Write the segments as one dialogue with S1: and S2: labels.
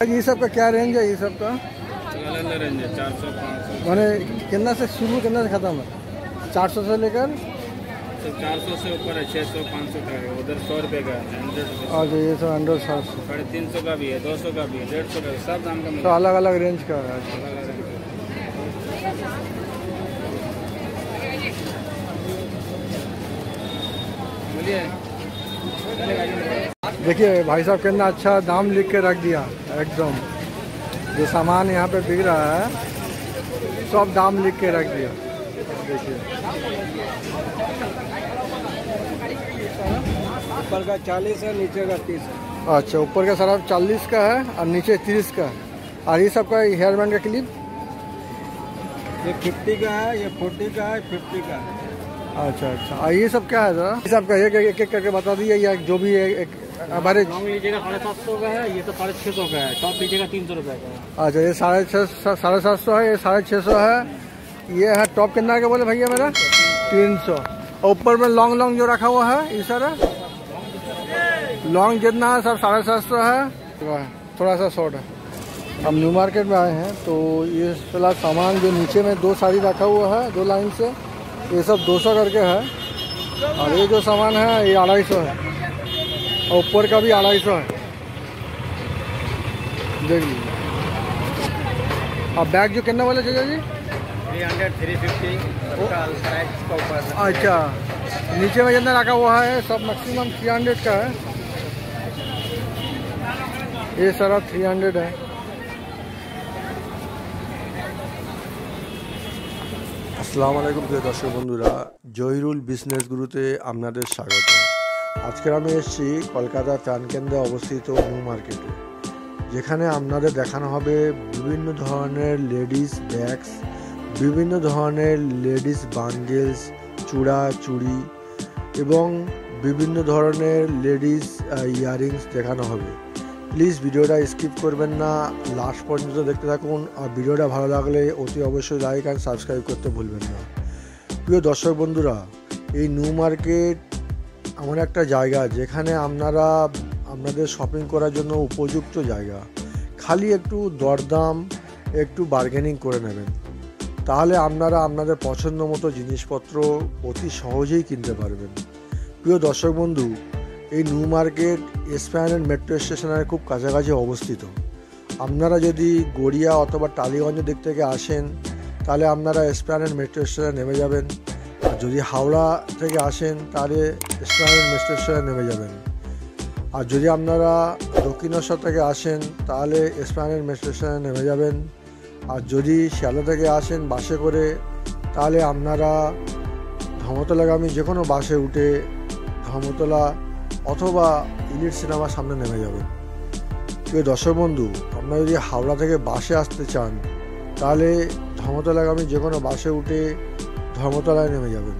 S1: ये सब का क्या रेंज है? ये सब का
S2: अलग रेंज है 400 500
S1: मैंने कितना से शुरू कितना से खत्म है? 400 से लेकर
S2: 400 से ऊपर है, 600 500 का है, उधर 100 रुपये का है, 100
S1: अच्छा ये सब 100
S2: 350 का भी है, 200 का भी है, 150 का भी, सब दाम का
S1: तो
S2: मिलेगा।
S1: अलग अलग रेंज का है।
S2: अलग-अलग रेंज का। बोलिए।
S1: देखिए भाई साहब कितना अच्छा दाम लिख के रख दिया एकदम। जो सामान यहाँ पे बिक रहा है सब दाम लिख के रख दिया। देखिए
S2: ऊपर का 40 है, नीचे का 30 है।
S1: अच्छा ऊपर का सारा 40 का है और नीचे 30 का है। और ये सब का हेयर बैंड का क्लिप
S2: ये 50 का है, ये 40 का है, 50 का है।
S1: अच्छा अच्छा। और ये सब क्या है सर? ये सब का एक एक करके बता दीजिए या जो भी एक हमारे
S2: लॉन्ग लीजिएगा 750 का है, ये तो 650 का है, टॉप लीजिएगा 300 रुपये का है।
S1: अच्छा ये 750 है, ये 650 है, ये है टॉप कितना के बोले भैया मेरा 300। और ऊपर में लॉन्ग लॉन्ग जो रखा हुआ है ये सारा लॉन्ग जितना है सब 750 है, थोड़ा सा शॉर्ट है। हम न्यू मार्केट में आए हैं तो ये फिलहाल सामान जो नीचे में दो साड़ी रखा हुआ है दो लाइन से ये सब 200 करके है। और ये जो सामान है ये 250 है और ऊपर का भी 250 है। देख लीजिए। और बैग जो कितना वाले चाहिए जी?
S2: 300 350 सबका साइज का ऊपर।
S1: अच्छा नीचे में जितना रखा हुआ है सब मैक्सिमम 300 का है। ये सारा 300 है। আসসালামু আলাইকুম প্রিয় দর্শক বন্ধুরা, জহিরুল বিজনেস গুরুতে আপনাদের স্বাগত। আজকে আমি এসেছি কলকাতা প্রাণকেন্দ্রে অবস্থিত নিউ মার্কেটে, যেখানে আপনাদের দেখানো হবে বিভিন্ন ধরনের লেডিস ব্যাগস, বিভিন্ন ধরনের লেডিস বান্ডেলস, চূড়া চুড়ি এবং বিভিন্ন ধরনের লেডিস ইয়াররিংস দেখানো হবে। প্লিজ ভিডিওটা স্কিপ করবেন না, লাস্ট পর্যন্ত দেখতে থাকুন। আর ভিডিওটা ভালো লাগলে অতি অবশ্যই লাইক অ্যান্ড সাবস্ক্রাইব করতে ভুলবেন না। প্রিয় দর্শক বন্ধুরা, এই নিউ মার্কেট এমন একটা জায়গা যেখানে আপনারা আপনাদের শপিং করার জন্য উপযুক্ত জায়গা। খালি একটু দরদাম একটু বার্গেনিং করে নেবেন, তাহলে আপনারা আপনাদের পছন্দ মতো জিনিসপত্র অতি সহজেই কিনতে পারবেন। প্রিয় দর্শক বন্ধু, এই নিউ মার্কেট এসপ্ল্যানেড মেট্রো স্টেশনের খুব কাছাকাছি অবস্থিত। আপনারা যদি গড়িয়া অথবা টালিগঞ্জ দিক থেকে আসেন তাহলে আপনারা এসপ্ল্যানেড মেট্রো স্টেশনে নেমে যাবেন। আর যদি হাওড়া থেকে আসেন তাহলে এসপ্ল্যানেড মেট্রো স্টেশনে নেমে যাবেন। আর যদি আপনারা দক্ষিণেশ্বর থেকে আসেন তাহলে এসপ্ল্যানেড মেট্রো স্টেশনে নেমে যাবেন। আর যদি শিয়ালদা থেকে আসেন বাসে করে তাহলে আপনারা ধর্মতলাগামী যে কোনো বাসে উঠে ধর্মতলা অথবা ইলিট সিনেমার সামনে নেমে যাবেন। প্রিয় দর্শক বন্ধু, আপনারা যদি হাওড়া থেকে বাসে আসতে চান তাহলে ধর্মতলাগামী যে কোনো বাসে উঠে ধর্মতলায় নেমে যাবেন।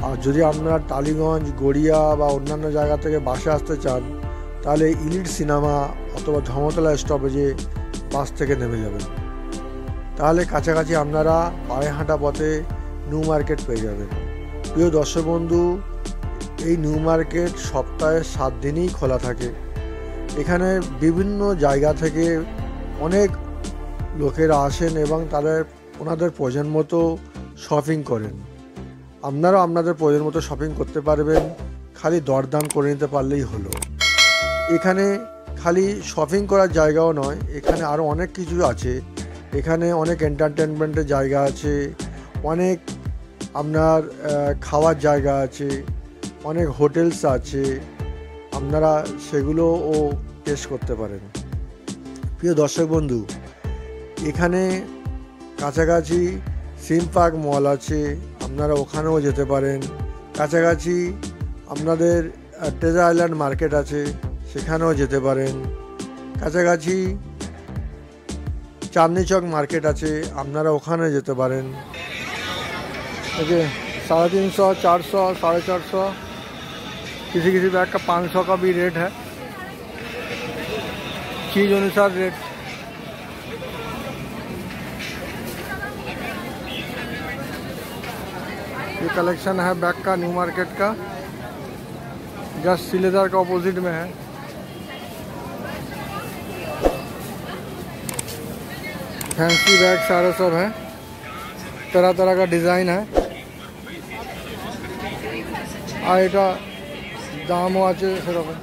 S1: আর যদি আপনারা টালিগঞ্জ গড়িয়া বা অন্যান্য জায়গা থেকে বাসে আসতে চান তাহলে ইলিট সিনেমা অথবা ধর্মতলা স্টপেজে বাস থেকে নেমে যাবেন। তাহলে কাছাকাছি আপনারা পায়ে হাঁটা পথে নিউ মার্কেট পেয়ে যাবেন। প্রিয় দর্শক বন্ধু, এই নিউ মার্কেট সপ্তাহে 7 দিনই খোলা থাকে। এখানে বিভিন্ন জায়গা থেকে অনেক লোকেরা আসেন এবং ওনাদের প্রয়োজন মতো শপিং করেন। আপনারাও আপনাদের প্রয়োজন মতো শপিং করতে পারবেন, খালি দরদাম করে নিতে পারলেই হলো। এখানে খালি শপিং করার জায়গাও নয়, এখানে আরও অনেক কিছু আছে। এখানে অনেক এন্টারটেনমেন্টের জায়গা আছে, অনেক আপনার খাওয়ার জায়গা আছে, অনেক হোটেলস আছে, আপনারা সেগুলোও টেস্ট করতে পারেন। প্রিয় দর্শক বন্ধু, এখানে কাছাকাছি সিম পার্ক মল আছে, আপনারা ওখানেও যেতে পারেন। কাছাকাছি আপনাদের ট্রেজার আইল্যান্ড মার্কেট আছে, সেখানেও যেতে পারেন। কাছাকাছি চাঁদনি চক মার্কেট আছে, আপনারা ওখানে যেতে পারেন। এই যে 350, 400, 450, किसी किसी बैग का 500 का भी रेट है, चीज़ अनुसार रेट। ये कलेक्शन है बैग का न्यू मार्केट का, जस्ट सिलेदार का अपोजिट में है। फैंसी बैग सारे सब हैं, तरह तरह का डिज़ाइन है। আর এটা দামও আছে সেরকম।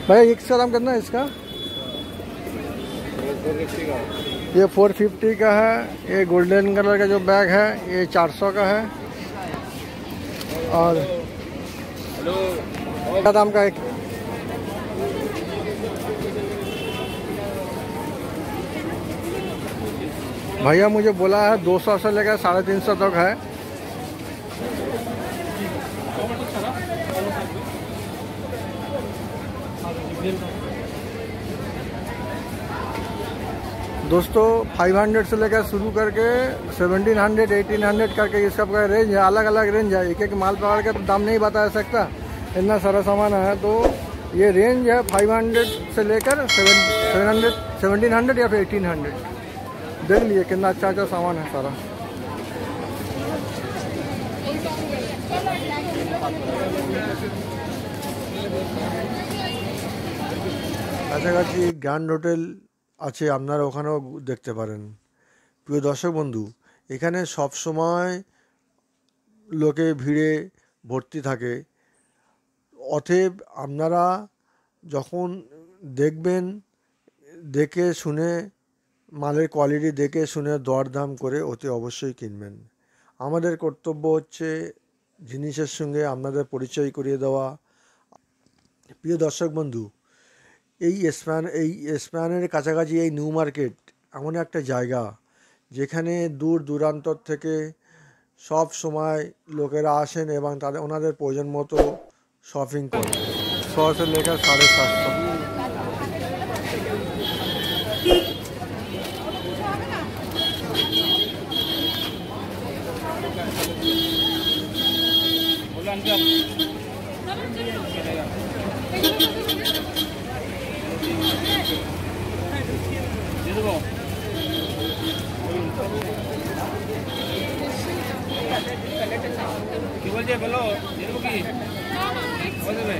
S1: भाई इसका दाम कितना है इसका? ये 450 का है। ये गोल्डन कलर का जो बैग है ये 400 का है। और क्या दाम का है? भैया मुझे बोला है 200 से लेकर 350 तक है। दोस्तों 500 से लेकर शुरू करके 1700 1800 करके ये सब का रेंज है, अलग अलग रेंज है। एक एक माल पकड़ के तो दाम नहीं बता सकता, इतना सारा सामान है। तो ये रेंज है 500 से लेकर 700 1700 या फिर 1800। देख लीजिए कितना अच्छा अच्छा सामान है सारा। কাছাকাছি গ্র্যান্ড হোটেল আছে, আপনারা ওখানেও দেখতে পারেন। প্রিয় দর্শক বন্ধু, এখানে সব সময় লোকে ভিড়ে ভর্তি থাকে। অতএব আপনারা যখন দেখবেন, দেখে শুনে মালের কোয়ালিটি দেখে শুনে দরদাম করে অতি অবশ্যই কিনবেন। আমাদের কর্তব্য হচ্ছে জিনিসের সঙ্গে আপনাদের পরিচয় করিয়ে দেওয়া। প্রিয় দর্শক বন্ধু, এই স্প্যানের কাছাকাছি এই নিউ মার্কেট এমন একটা জায়গা যেখানে দূর দূরান্তর থেকে সব সময় লোকেরা আসেন এবং ওনাদের প্রয়োজন মতো শপিং করেন। 100 से लेकर 750।
S2: কি বলছে বলো, কি বলবে?